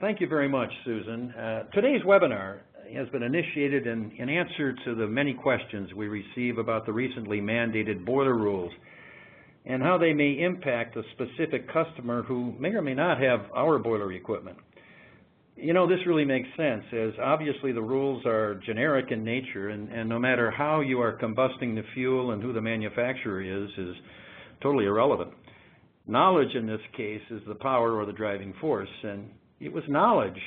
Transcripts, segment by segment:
Thank you very much, Susan. Today's webinar has been initiated in answer to the many questions we receive about the recently mandated boiler rules and how they may impact a specific customer who may or may not have our boiler equipment. You know, this really makes sense, as obviously the rules are generic in nature, and no matter how you are combusting the fuel and who the manufacturer is totally irrelevant. Knowledge in this case is the power or the driving force, and it was knowledge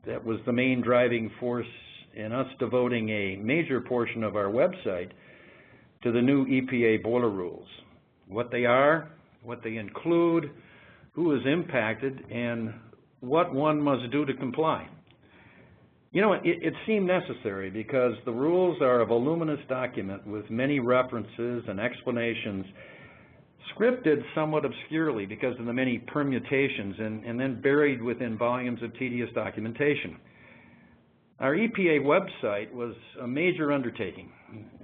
that was the main driving force in us devoting a major portion of our website to the new EPA Boiler Rules. What they are, what they include, who is impacted, and what one must do to comply. You know, it seemed necessary because the rules are a voluminous document with many references and explanations, scripted somewhat obscurely because of the many permutations and then buried within volumes of tedious documentation. Our EPA website was a major undertaking,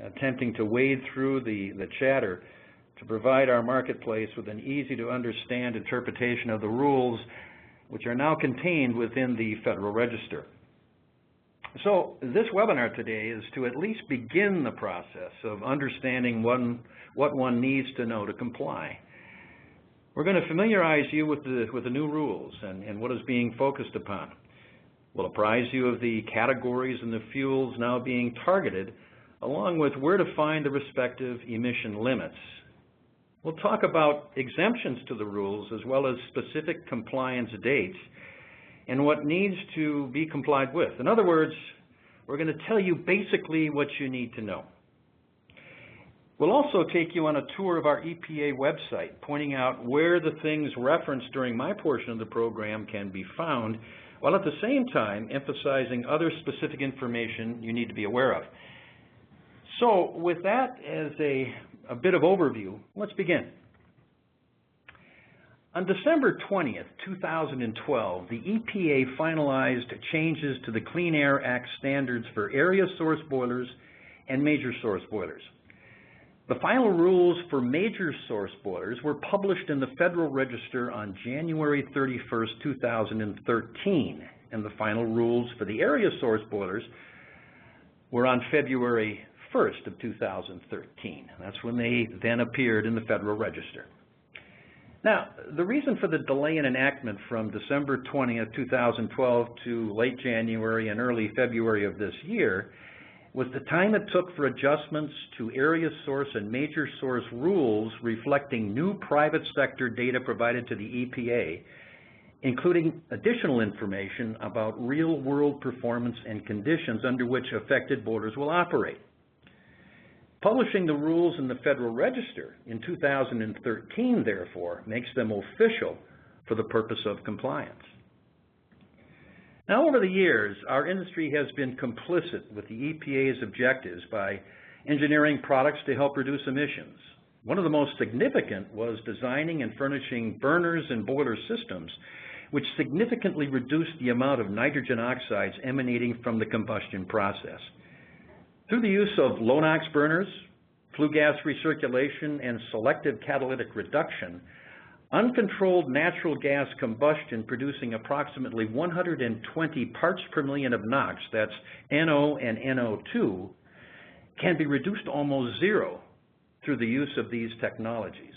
attempting to wade through the chatter to provide our marketplace with an easy-to-understand interpretation of the rules, which are now contained within the Federal Register. So this webinar today is to at least begin the process of understanding what one needs to know to comply. We're going to familiarize you with the new rules and what is being focused upon. We'll apprise you of the categories and the fuels now being targeted, along with where to find the respective emission limits. We'll talk about exemptions to the rules as well as specific compliance dates and what needs to be complied with. In other words, we're going to tell you basically what you need to know. We'll also take you on a tour of our EPA website, pointing out where the things referenced during my portion of the program can be found, while at the same time emphasizing other specific information you need to be aware of. So with that as a bit of overview, let's begin. On December 20th, 2012, the EPA finalized changes to the Clean Air Act standards for area source boilers and major source boilers. The final rules for major source boilers were published in the Federal Register on January 31st, 2013, and the final rules for the area source boilers were on February 1st of 2013. That's when they then appeared in the Federal Register. Now, the reason for the delay in enactment from December 20th, 2012 to late January and early February of this year was the time it took for adjustments to area source and major source rules reflecting new private sector data provided to the EPA, including additional information about real-world performance and conditions under which affected boilers will operate. Publishing the rules in the Federal Register in 2013, therefore, makes them official for the purpose of compliance. Now, over the years, our industry has been complicit with the EPA's objectives by engineering products to help reduce emissions. One of the most significant was designing and furnishing burners and boiler systems, which significantly reduced the amount of nitrogen oxides emanating from the combustion process. Through the use of low-NOx burners, flue gas recirculation, and selective catalytic reduction, uncontrolled natural gas combustion producing approximately 120 parts per million of NOx, that's NO and NO2, can be reduced to almost zero through the use of these technologies.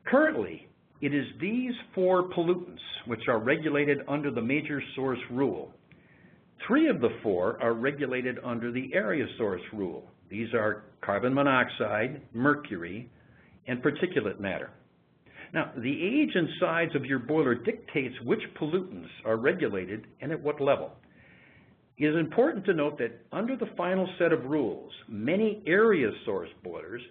Currently, it is these four pollutants which are regulated under the major source rule. 3 of the 4 are regulated under the area source rule. These are carbon monoxide, mercury, and particulate matter. Now, the age and size of your boiler dictates which pollutants are regulated and at what level. It is important to note that under the final set of rules, many area source boilers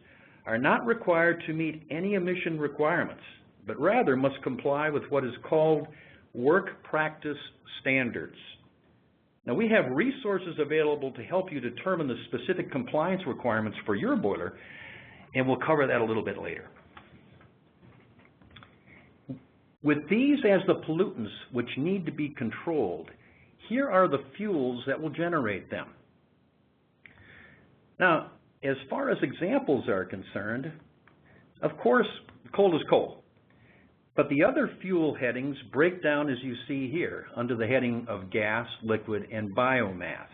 are not required to meet any emission requirements, but rather must comply with what is called work practice standards. Now, we have resources available to help you determine the specific compliance requirements for your boiler, and we'll cover that a little bit later. With these as the pollutants which need to be controlled, here are the fuels that will generate them. Now, as far as examples are concerned, of course, coal is coal. But the other fuel headings break down as you see here under the heading of gas, liquid, and biomass.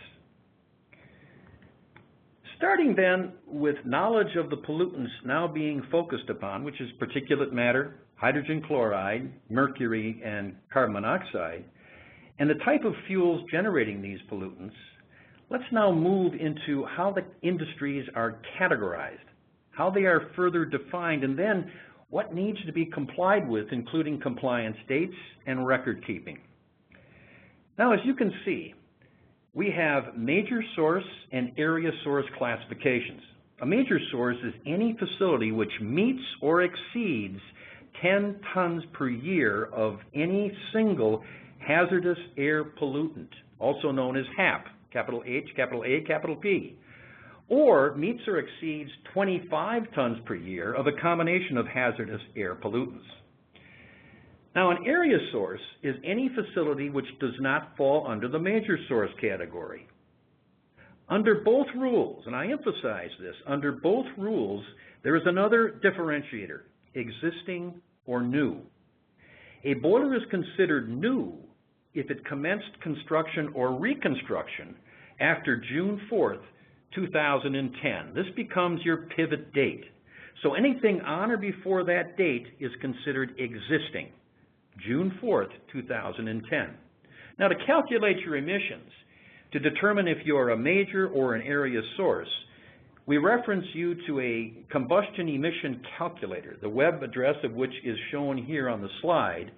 Starting then with knowledge of the pollutants now being focused upon, which is particulate matter, hydrogen chloride, mercury, and carbon monoxide, and the type of fuels generating these pollutants, let's now move into how the industries are categorized, how they are further defined, and then what needs to be complied with, including compliance dates and record keeping. Now, as you can see, we have major source and area source classifications. A major source is any facility which meets or exceeds 10 tons per year of any single hazardous air pollutant, also known as HAP, capital H, capital A, capital P, or meets or exceeds 25 tons per year of a combination of hazardous air pollutants. Now, an area source is any facility which does not fall under the major source category. Under both rules, and I emphasize this, under both rules, there is another differentiator, existing or new. A boiler is considered new if it commenced construction or reconstruction after June 4th, 2010. This becomes your pivot date. So anything on or before that date is considered existing, June 4th, 2010. Now, to calculate your emissions, to determine if you're a major or an area source, we reference you to a combustion emission calculator, the web address of which is shown here on the slide,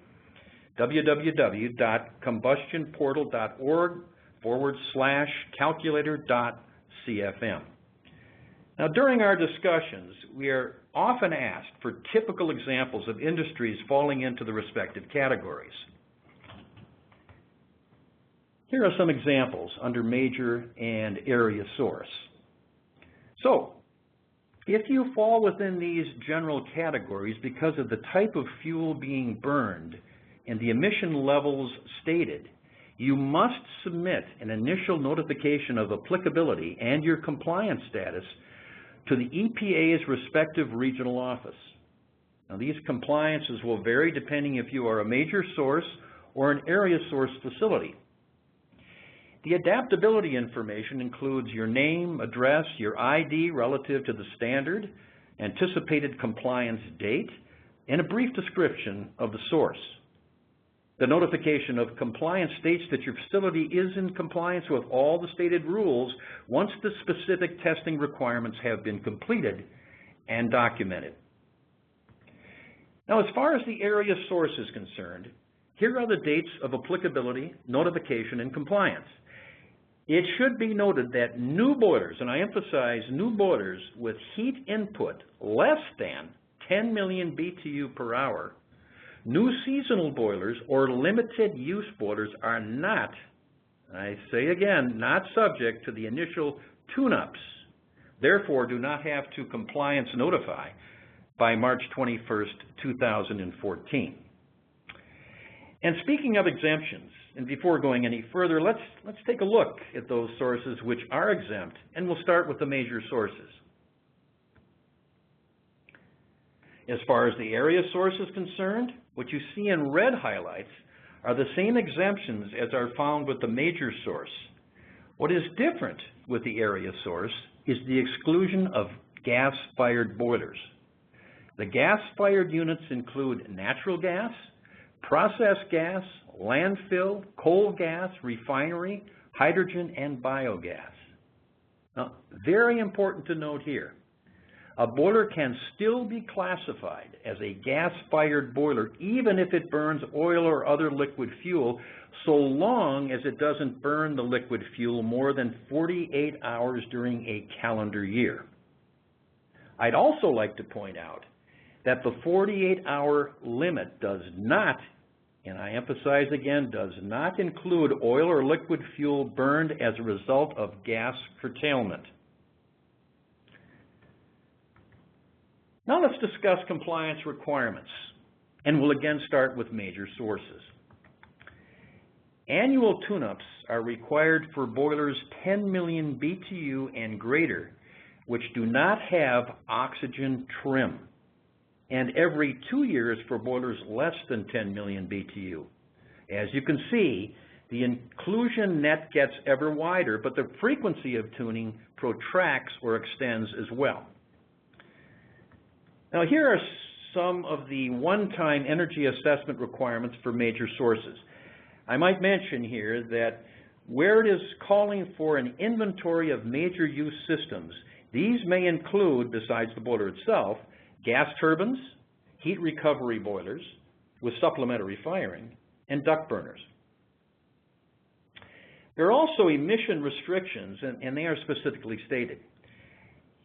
www.combustionportal.org/calculator.cfm. Now, during our discussions, we are often asked for typical examples of industries falling into the respective categories. Here are some examples under major and area source. So, if you fall within these general categories because of the type of fuel being burned and the emission levels stated, you must submit an initial notification of applicability and your compliance status to the EPA's respective regional office. Now, these compliances will vary depending if you are a major source or an area source facility. The adaptability information includes your name, address, your ID relative to the standard, anticipated compliance date, and a brief description of the source. The notification of compliance states that your facility is in compliance with all the stated rules once the specific testing requirements have been completed and documented. Now, as far as the area source is concerned, here are the dates of applicability, notification, and compliance. It should be noted that new boilers, and I emphasize new boilers with heat input less than 10 million BTU per hour, new seasonal boilers or limited use boilers are not, I say again, not subject to the initial tune-ups, therefore do not have to compliance notify by March 21st, 2014. And speaking of exemptions, and before going any further, let's take a look at those sources which are exempt, and we'll start with the major sources. As far as the area source is concerned, what you see in red highlights are the same exemptions as are found with the major source. What is different with the area source is the exclusion of gas-fired boilers. The gas-fired units include natural gas, process gas, landfill, coal gas, refinery, hydrogen, and biogas. Now, very important to note here, a boiler can still be classified as a gas-fired boiler even if it burns oil or other liquid fuel, so long as it doesn't burn the liquid fuel more than 48 hours during a calendar year. I'd also like to point out that the 48-hour limit does not, and I emphasize again, does not include oil or liquid fuel burned as a result of gas curtailment. Now let's discuss compliance requirements, and we'll again start with major sources. Annual tune-ups are required for boilers 10 million BTU and greater, which do not have oxygen trim. and every 2 years for boilers less than 10 million BTU. As you can see, the inclusion net gets ever wider, but the frequency of tuning protracts or extends as well. Now, here are some of the one-time energy assessment requirements for major sources. I might mention here that where it is calling for an inventory of major use systems, these may include, besides the boiler itself, gas turbines, heat recovery boilers with supplementary firing, and duct burners. There are also emission restrictions, and they are specifically stated.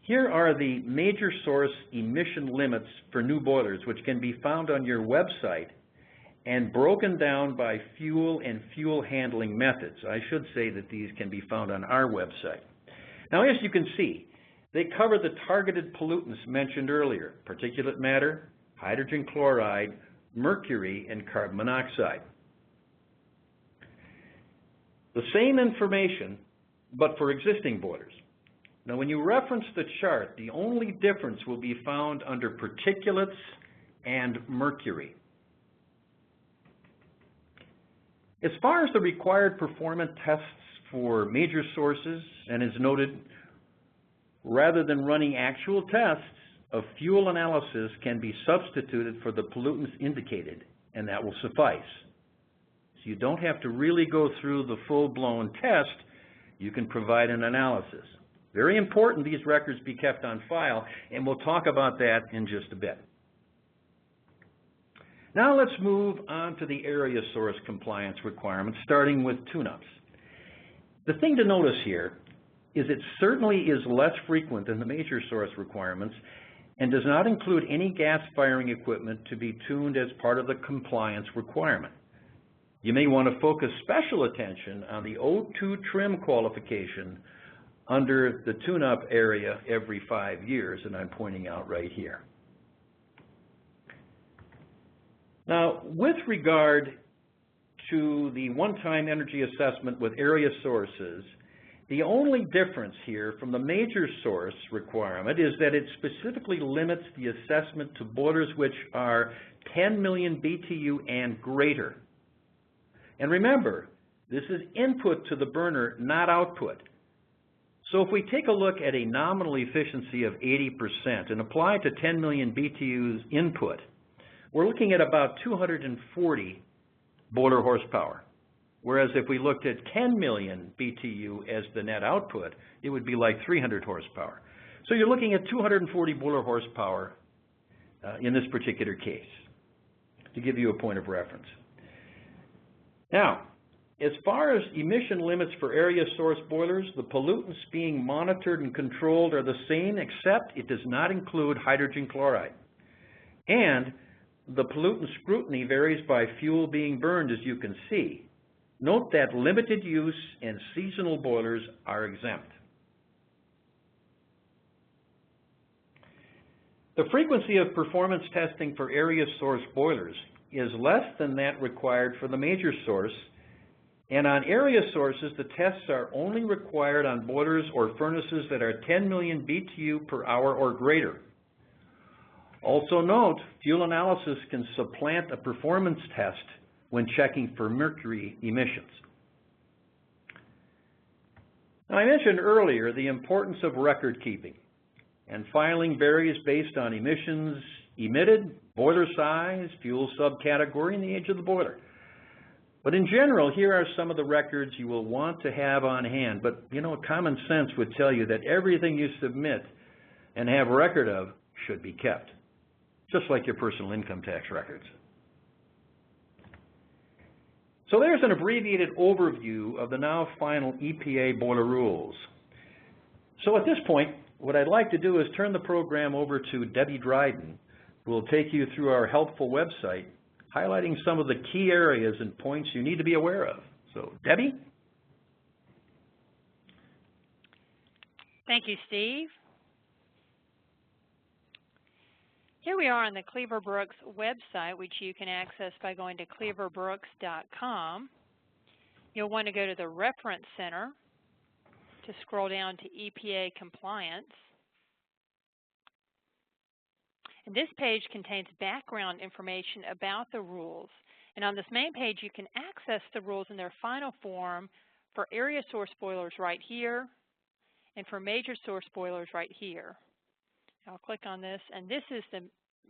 Here are the major source emission limits for new boilers, which can be found on your website and broken down by fuel and fuel handling methods. I should say that these can be found on our website. Now, as you can see, they cover the targeted pollutants mentioned earlier: particulate matter, hydrogen chloride, mercury, and carbon monoxide. The same information, but for existing boilers. Now, when you reference the chart, the only difference will be found under particulates and mercury. As far as the required performance tests for major sources, and as noted, rather than running actual tests, a fuel analysis can be substituted for the pollutants indicated, and that will suffice. So you don't have to really go through the full-blown test. You can provide an analysis. Very important these records be kept on file, and we'll talk about that in just a bit. Now let's move on to the area source compliance requirements, starting with tune-ups. The thing to notice here is it certainly is less frequent than the major source requirements and does not include any gas firing equipment to be tuned as part of the compliance requirement. You may want to focus special attention on the O2 trim qualification under the tune-up area every 5 years, and I'm pointing out right here. Now, with regard to the one-time energy assessment with area sources, the only difference here from the major source requirement is that it specifically limits the assessment to boilers which are 10 million BTU and greater. And remember, this is input to the burner, not output. So if we take a look at a nominal efficiency of 80% and apply it to 10 million BTUs input, we're looking at about 240 boiler horsepower. Whereas if we looked at 10 million BTU as the net output, it would be like 300 horsepower. So you're looking at 240 boiler horsepower in this particular case, to give you a point of reference. Now, as far as emission limits for area source boilers, the pollutants being monitored and controlled are the same, except it does not include hydrogen chloride. And the pollutant scrutiny varies by fuel being burned, as you can see. Note that limited use and seasonal boilers are exempt. The frequency of performance testing for area source boilers is less than that required for the major source, and on area sources, the tests are only required on boilers or furnaces that are 10 million BTU per hour or greater. Also note, fuel analysis can supplant a performance test when checking for mercury emissions. Now, I mentioned earlier the importance of record keeping, and filing varies based on emissions emitted, boiler size, fuel subcategory, and the age of the boiler. But in general, here are some of the records you will want to have on hand. But, you know, common sense would tell you that everything you submit and have record of should be kept, just like your personal income tax records. So there's an abbreviated overview of the now final EPA Boiler Rules. So at this point, what I'd like to do is turn the program over to Debbie Dryden, who will take you through our helpful website, highlighting some of the key areas and points you need to be aware of. So, Debbie? Thank you, Steve. Here we are on the Cleaver-Brooks website, which you can access by going to Cleaver-Brooks.com. You'll want to go to the Reference Center to scroll down to EPA Compliance. And this page contains background information about the rules. And on this main page, you can access the rules in their final form for area source boilers right here and for major source boilers right here. I'll click on this, and this is the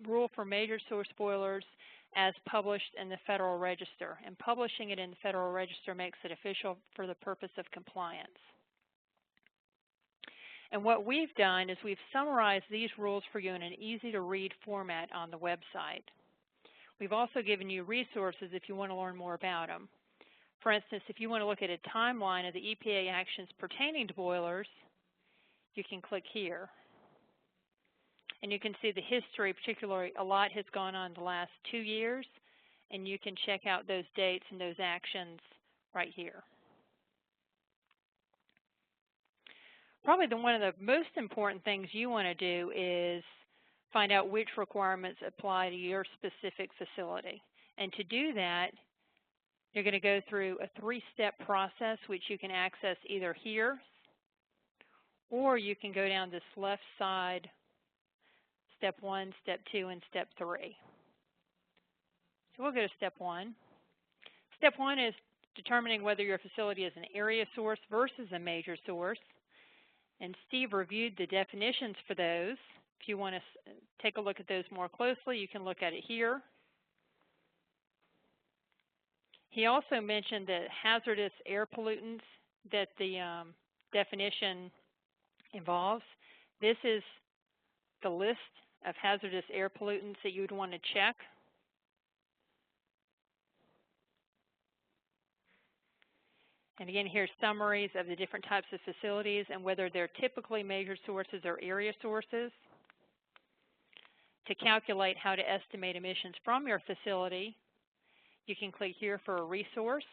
rule for major source boilers as published in the Federal Register. And publishing it in the Federal Register makes it official for the purpose of compliance. And what we've done is we've summarized these rules for you in an easy-to-read format on the website. We've also given you resources if you want to learn more about them. For instance, if you want to look at a timeline of the EPA actions pertaining to boilers, you can click here. And you can see the history, particularly a lot has gone on in the last 2 years, and you can check out those dates and those actions right here. Probably one of the most important things you want to do is find out which requirements apply to your specific facility. And to do that, you're going to go through a 3-step process which you can access either here or you can go down this left side, step 1, step 2, and step 3. So we'll go to step 1. Step 1 is determining whether your facility is an area source versus a major source. And Steve reviewed the definitions for those. If you want to take a look at those more closely, you can look at it here. He also mentioned the hazardous air pollutants that the definition involves. This is the list of hazardous air pollutants that you would want to check. And again, here's summaries of the different types of facilities and whether they're typically major sources or area sources. To calculate how to estimate emissions from your facility, you can click here for a resource.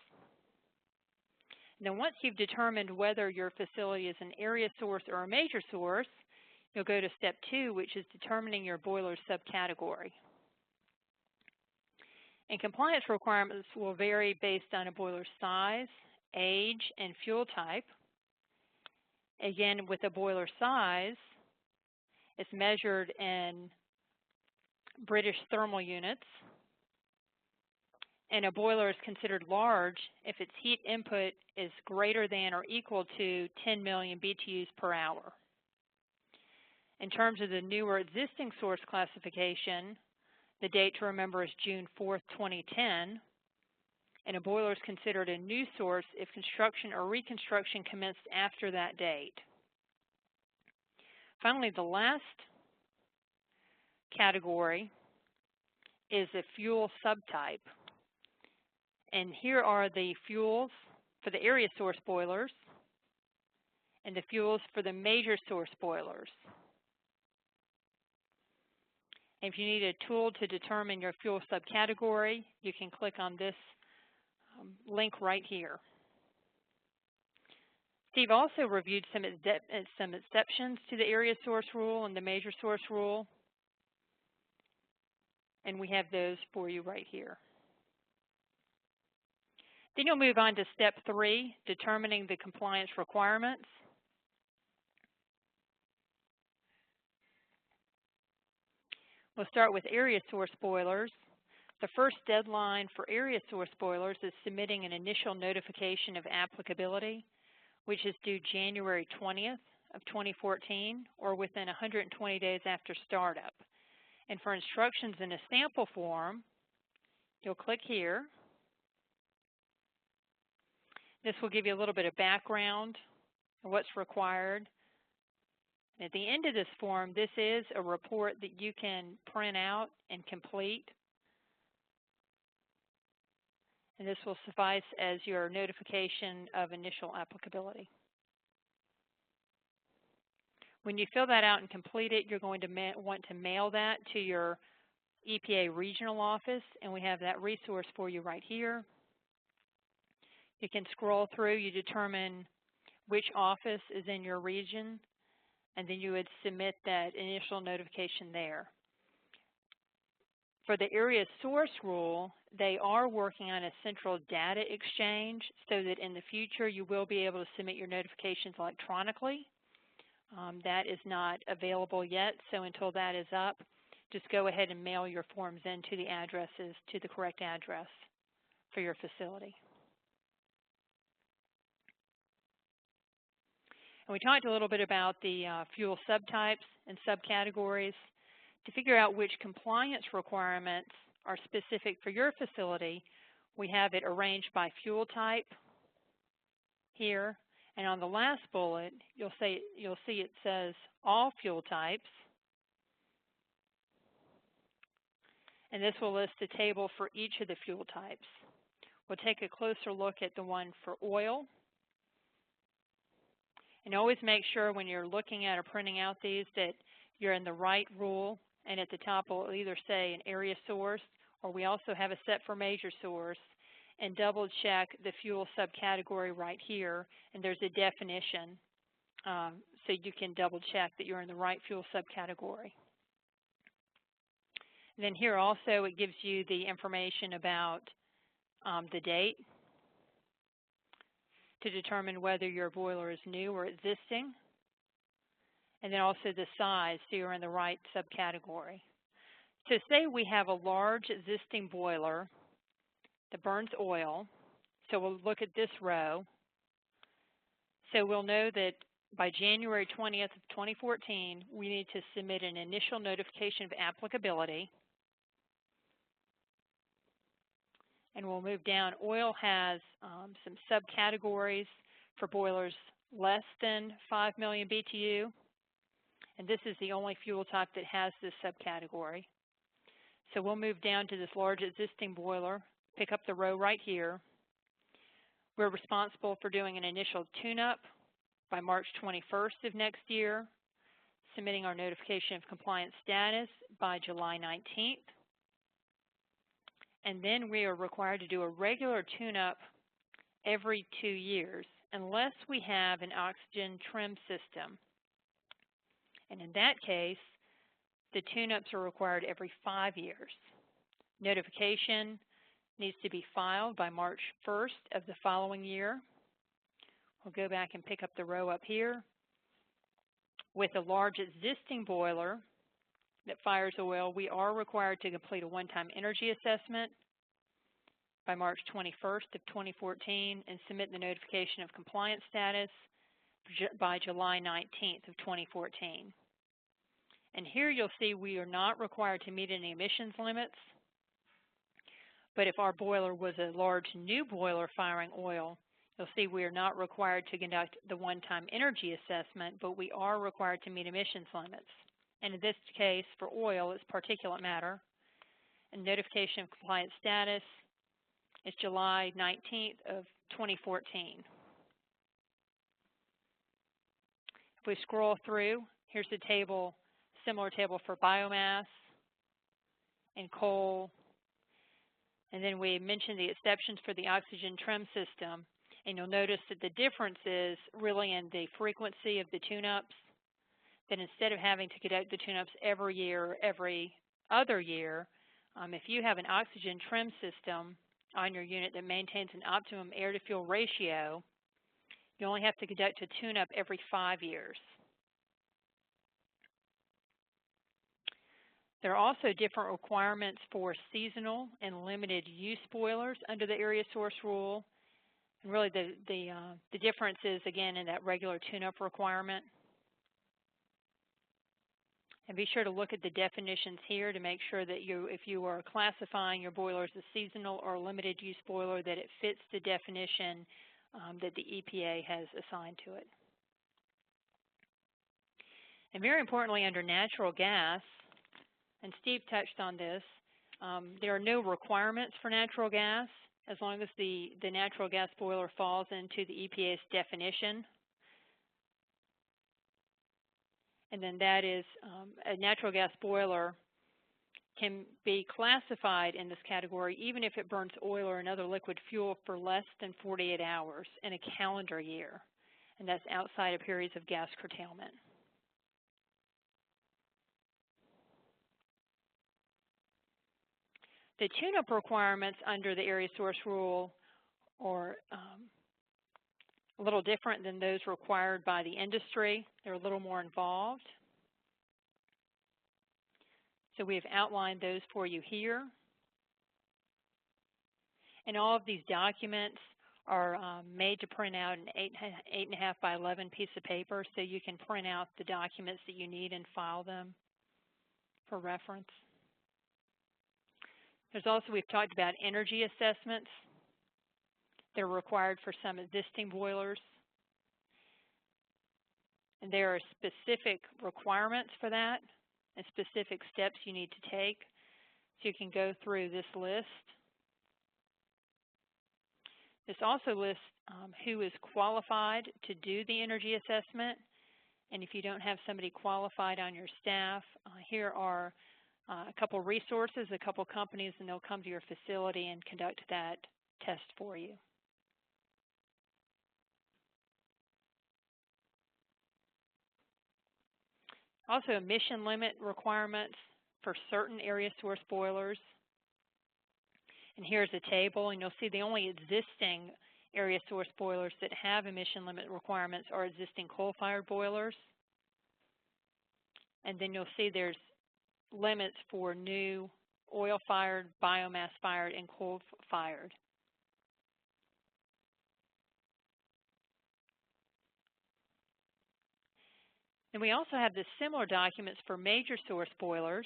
And then once you've determined whether your facility is an area source or a major source, you'll go to step 2, which is determining your boiler subcategory. And compliance requirements will vary based on a boiler size, age, and fuel type. Again, with a boiler size, it's measured in British thermal units. And a boiler is considered large if its heat input is greater than or equal to 10 million BTUs per hour. In terms of the newer existing source classification, the date to remember is June 4th, 2010. And a boiler is considered a new source if construction or reconstruction commenced after that date. Finally, the last category is a fuel subtype. And here are the fuels for the area source boilers and the fuels for the major source boilers. If you need a tool to determine your fuel subcategory, you can click on this link right here. Steve also reviewed some exceptions to the area source rule and the major source rule, and we have those for you right here. Then you'll move on to step 3, determining the compliance requirements. We'll start with area source boilers. The first deadline for area source boilers is submitting an initial notification of applicability, which is due January 20th of 2014 or within 120 days after startup. And for instructions in a sample form, you'll click here. This will give you a little bit of background on what's required. At the end of this form, this is a report that you can print out and complete. And this will suffice as your notification of initial applicability. When you fill that out and complete it, you're going to want to mail that to your EPA regional office, and we have that resource for you right here. You can scroll through, you determine which office is in your region, and then you would submit that initial notification there. For the area source rule, they are working on a central data exchange so that in the future you will be able to submit your notifications electronically. That is not available yet, so until that is up, just go ahead and mail your forms in to the addresses, to the correct address for your facility. And we talked a little bit about the fuel subtypes and subcategories. To figure out which compliance requirements are specific for your facility, we have it arranged by fuel type here. And on the last bullet, you'll see it says all fuel types. And this will list a table for each of the fuel types. We'll take a closer look at the one for oil. And always make sure when you're looking at or printing out these that you're in the right rule. And at the top will either say an area source, or we also have a set for major source. And double check the fuel subcategory right here. And there's a definition, so you can double check that you're in the right fuel subcategory. And then here also it gives you the information about the date to determine whether your boiler is new or existing. And then also the size, so you're in the right subcategory. So say we have a large existing boiler that burns oil. So we'll look at this row. So we'll know that by January 20th of 2014, we need to submit an initial notification of applicability. And we'll move down. Oil has some subcategories for boilers less than 5 million BTU. And this is the only fuel type that has this subcategory. So we'll move down to this large existing boiler, pick up the row right here. We're responsible for doing an initial tune-up by March 21st of next year, submitting our notification of compliance status by July 19th. And then we are required to do a regular tune-up every 2 years, unless we have an oxygen trim system. And in that case, the tune-ups are required every 5 years. Notification needs to be filed by March 1st of the following year. We'll go back and pick up the row up here. With a large existing boiler that fires oil, we are required to complete a one-time energy assessment by March 21st of 2014 and submit the notification of compliance status by July 19th of 2014. And here you'll see we are not required to meet any emissions limits. But if our boiler was a large new boiler firing oil, you'll see we are not required to conduct the one-time energy assessment, but we are required to meet emissions limits. And in this case, for oil, it's particulate matter. And notification of compliance status is July 19th of 2014. If we scroll through, here's the table, similar table for biomass and coal. And then we mentioned the exceptions for the oxygen trim system. And you'll notice that the difference is really in the frequency of the tune-ups. That instead of having to conduct the tune-ups every year or every other year, if you have an oxygen trim system on your unit that maintains an optimum air-to-fuel ratio, you only have to conduct a tune-up every 5 years. There are also different requirements for seasonal and limited use boilers under the area source rule. And really the difference is, again, in that regular tune-up requirement. And be sure to look at the definitions here to make sure that if you are classifying your boiler as a seasonal or limited use boiler, that it fits the definition that the EPA has assigned to it. And very importantly, under natural gas, and Steve touched on this, there are no requirements for natural gas as long as the natural gas boiler falls into the EPA's definition. And then that is a natural gas boiler can be classified in this category even if it burns oil or another liquid fuel for less than 48 hours in a calendar year. And that's outside of periods of gas curtailment. The tune-up requirements under the area source rule are a little different than those required by the industry. They're a little more involved. So we have outlined those for you here. And all of these documents are made to print out an 8.5 by 11 piece of paper, so you can print out the documents that you need and file them for reference. There's also, we've talked about energy assessments. They're required for some existing boilers. And there are specific requirements for that and specific steps you need to take. So you can go through this list. This also lists who is qualified to do the energy assessment. And if you don't have somebody qualified on your staff, here are a couple resources, a couple companies, and they'll come to your facility and conduct that test for you. Also, emission limit requirements for certain area source boilers. And here's a table, and you'll see the only existing area source boilers that have emission limit requirements are existing coal-fired boilers. And then you'll see there's limits for new oil-fired, biomass-fired, and coal-fired. And we also have the similar documents for major source boilers.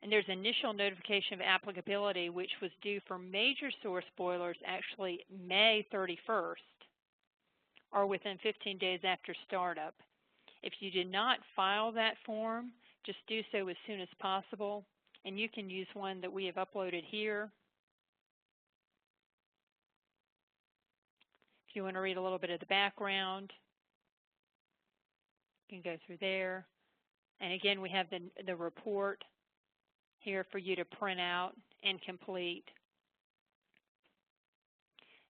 And there's initial notification of applicability, which was due for major source boilers actually May 31st, or within 15 days after startup. If you did not file that form, just do so as soon as possible, and you can use one that we have uploaded here. If you want to read a little bit of the background, you can go through there. And again, we have the report here for you to print out and complete.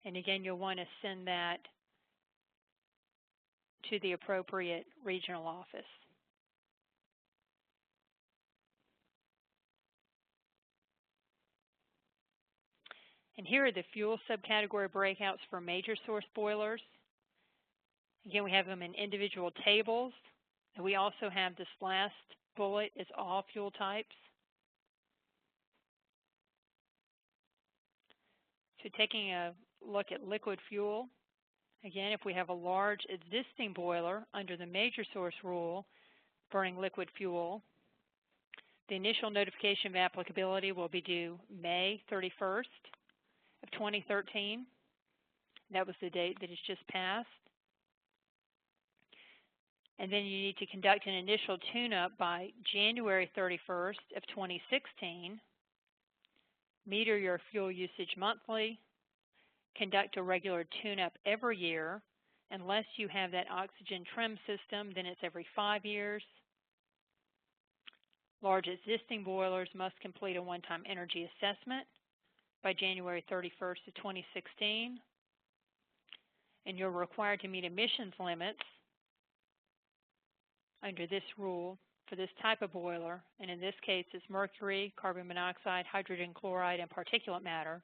And again, you'll want to send that to the appropriate regional office. And here are the fuel subcategory breakouts for major source boilers. Again, we have them in individual tables. And we also have this last bullet is all fuel types. So taking a look at liquid fuel, again, if we have a large existing boiler under the major source rule burning liquid fuel, the initial notification of applicability will be due May 31st of 2013. That was the date that has just passed. And then you need to conduct an initial tune-up by January 31st of 2016, meter your fuel usage monthly, conduct a regular tune-up every year. Unless you have that oxygen trim system, then it's every 5 years. Large existing boilers must complete a one-time energy assessment by January 31st of 2016. And you're required to meet emissions limits under this rule for this type of boiler, and in this case it's mercury, carbon monoxide, hydrogen chloride, and particulate matter.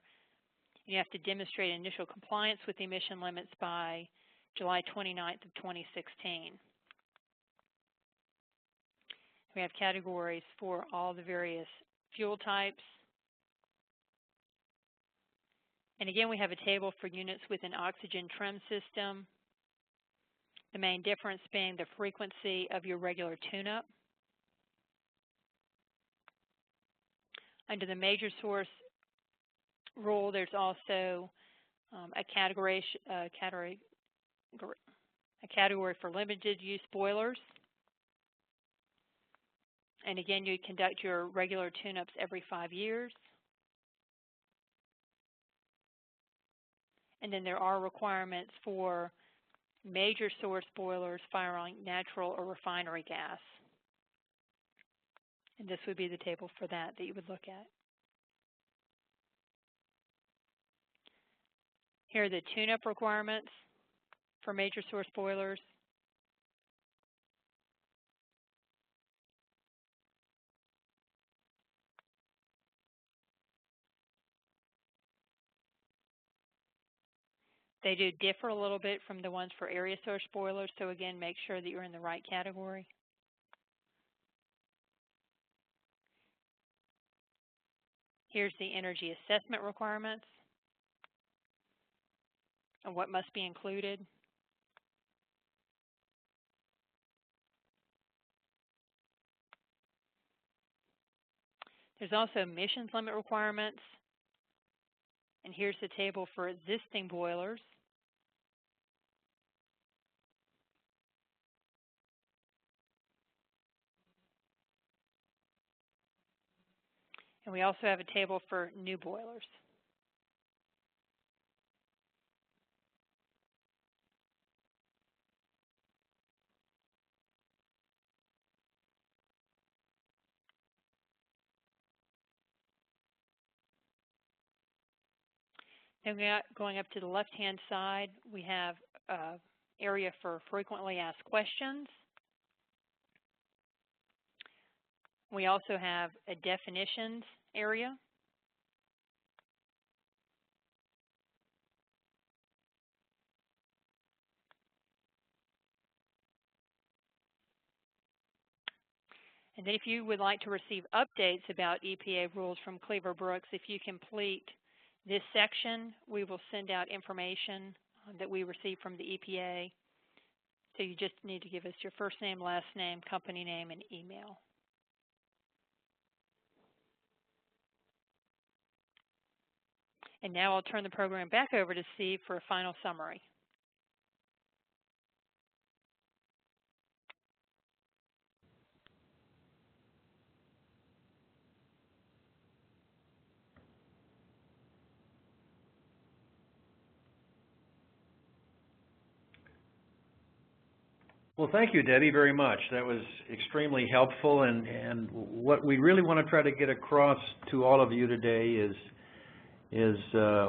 You have to demonstrate initial compliance with the emission limits by July 29th of 2016. We have categories for all the various fuel types. And again, we have a table for units with an oxygen trim system. The main difference being the frequency of your regular tune-up. Under the major source rule, there's also a category for limited use boilers. And again, you conduct your regular tune-ups every 5 years. And then there are requirements for major source boilers firing natural or refinery gas. And this would be the table for that you would look at. Here are the tune-up requirements for major source boilers. They do differ a little bit from the ones for area source boilers, so again, make sure that you're in the right category. Here's the energy assessment requirements and what must be included. There's also emissions limit requirements, and here's the table for existing boilers. And we also have a table for new boilers. Then going up to the left-hand side, we have an area for frequently asked questions. We also have a definitions area. And then if you would like to receive updates about EPA rules from Cleaver-Brooks, if you complete this section, we will send out information that we receive from the EPA. So you just need to give us your first name, last name, company name, and email. And now I'll turn the program back over to Steve for a final summary. Well, thank you, Debbie, very much. That was extremely helpful, and what we really want to try to get across to all of you today is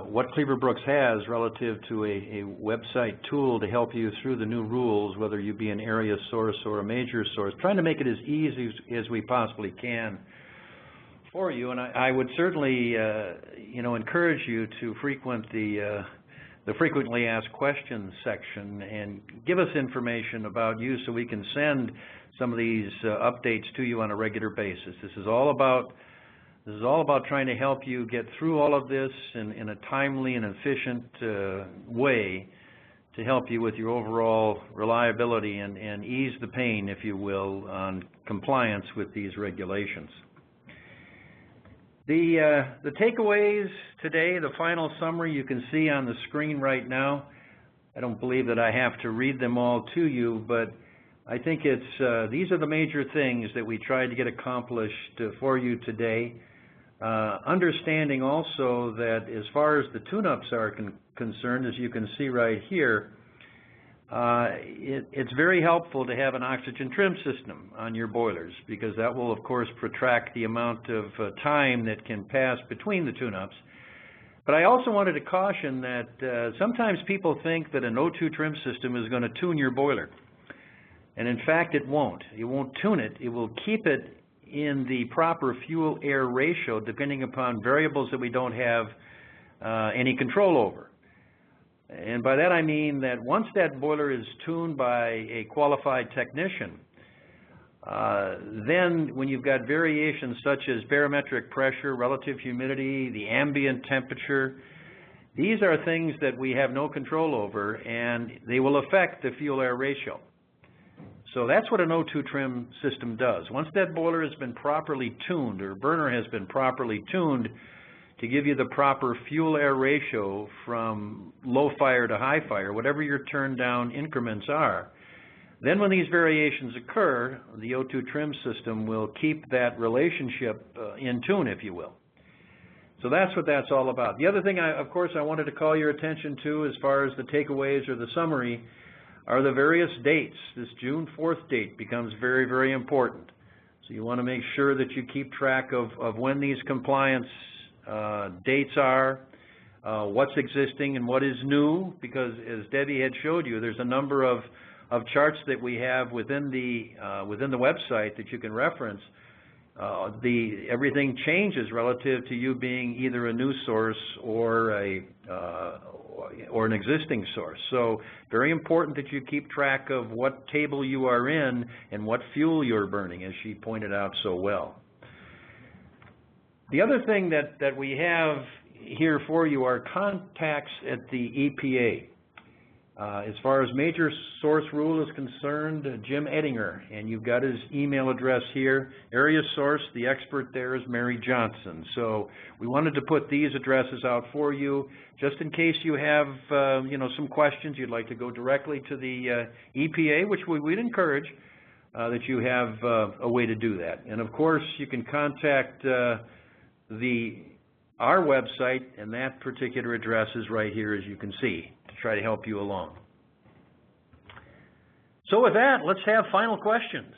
what Cleaver-Brooks has relative to a website tool to help you through the new rules, whether you be an area source or a major source, trying to make it as easy as we possibly can for you. And I would certainly encourage you to frequent the frequently asked questions section and give us information about you so we can send some of these updates to you on a regular basis. This is all about trying to help you get through all of this in a timely and efficient way to help you with your overall reliability and ease the pain, if you will, on compliance with these regulations. The takeaways today, the final summary you can see on the screen right now. I don't believe that I have to read them all to you, but I think these are the major things that we tried to get accomplished for you today. Understanding also that as far as the tune-ups are concerned, as you can see right here, it's very helpful to have an oxygen trim system on your boilers, because that will, of course, protract the amount of time that can pass between the tune-ups. But I also wanted to caution that sometimes people think that an O2 trim system is going to tune your boiler. And in fact, it won't. It won't tune it. It will keep it in the proper fuel-air ratio, depending upon variables that we don't have any control over. And by that I mean that once that boiler is tuned by a qualified technician, then when you've got variations such as barometric pressure, relative humidity, the ambient temperature, these are things that we have no control over, and they will affect the fuel-air ratio. So that's what an O2 trim system does. Once that boiler has been properly tuned, or burner has been properly tuned to give you the proper fuel-air ratio from low fire to high fire, whatever your turn-down increments are, then when these variations occur, the O2 trim system will keep that relationship in tune, if you will. So that's what that's all about. The other thing, of course, I wanted to call your attention to as far as the takeaways or the summary are the various dates. This June 4th date becomes very, very important. So you want to make sure that you keep track of when these compliance dates are, what's existing and what is new, because as Debbie had showed you, there's a number of charts that we have within the website that you can reference. Everything changes relative to you being either a new source or an existing source. So very important that you keep track of what table you are in and what fuel you're burning, as she pointed out so well. The other thing that we have here for you are contacts at the EPA. As far as major source rule is concerned, Jim Ettinger, and you've got his email address here. Area source, the expert there is Mary Johnson. So we wanted to put these addresses out for you, just in case you have, some questions. You'd like to go directly to the EPA, which we'd encourage that you have a way to do that. And of course, you can contact our website, and that particular address is right here, as you can see, to try to help you along. So with that, let's have final questions.